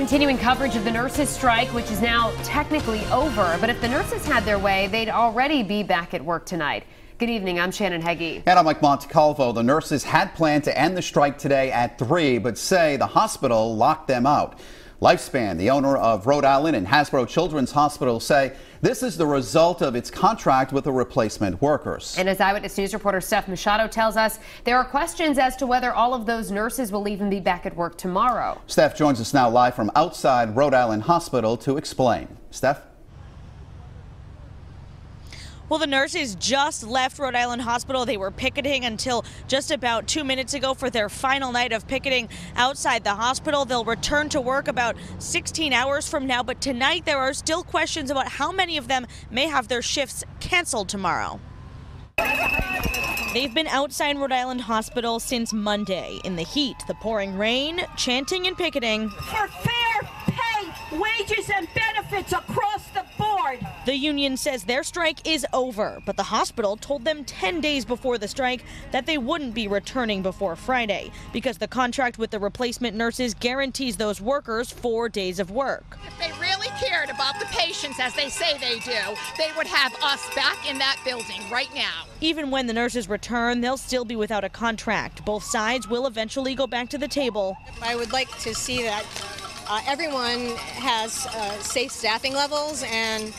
Continuing coverage of the nurses' strike, which is now technically over. But if the nurses had their way, they'd already be back at work tonight. Good evening. I'm Shannon Heggie. And I'm Mike Montecalvo. The nurses had planned to end the strike today at 3, but say the hospital locked them out. Lifespan, the owner of Rhode Island and Hasbro Children's Hospital, say this is the result of its contract with the replacement workers. And as Eyewitness News reporter Steph Machado tells us, there are questions as to whether all of those nurses will even be back at work tomorrow. Steph joins us now live from outside Rhode Island Hospital to explain. Steph? Well, the nurses just left Rhode Island Hospital. They were picketing until just about 2 minutes ago for their final night of picketing outside the hospital. They'll return to work about 16 hours from now, but tonight there are still questions about how many of them may have their shifts canceled tomorrow. They've been outside Rhode Island Hospital since Monday in the heat, the pouring rain, chanting and picketing for fair pay, wages and benefits across the board. The union says their strike is over, but the hospital told them 10 days before the strike that they wouldn't be returning before Friday because the contract with the replacement nurses guarantees those workers 4 days of work. If they really cared about the patients as they say they do, they would have us back in that building right now. Even when the nurses return, they'll still be without a contract. Both sides will eventually go back to the table. I would like to see that everyone has safe staffing levels and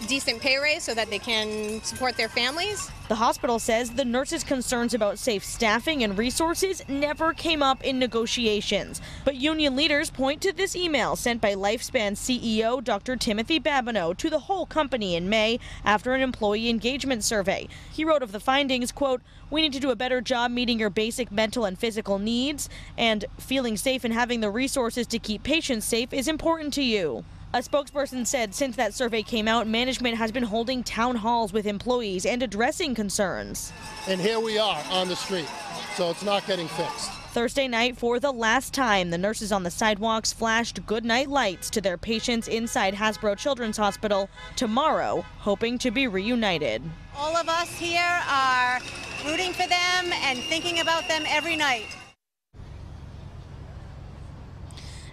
decent pay raise so that they can support their families. The hospital says the nurses' concerns about safe staffing and resources never came up in negotiations. But union leaders point to this email sent by Lifespan CEO Dr. Timothy Babineau to the whole company in May after an employee engagement survey. He wrote of the findings, quote, "We need to do a better job meeting your basic mental and physical needs, and feeling safe and having the resources to keep patients safe is important to you." A spokesperson said since that survey came out, management has been holding town halls with employees and addressing concerns. And here we are on the street, so it's not getting fixed. Thursday night, for the last time, the nurses on the sidewalks flashed goodnight lights to their patients inside Hasbro Children's Hospital. Tomorrow, hoping to be reunited. All of us here are rooting for them and thinking about them every night.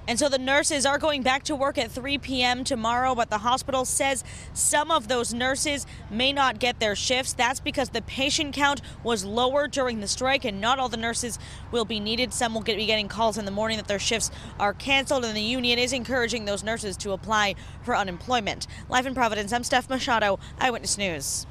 And so the nurses are going back to work at 3 p.m. tomorrow, but the hospital says some of those nurses may not get their shifts. That's because the patient count was lower during the strike, and not all the nurses will be needed. Some will be getting calls in the morning that their shifts are canceled, and the union is encouraging those nurses to apply for unemployment. Live in Providence, I'm Steph Machado, Eyewitness News.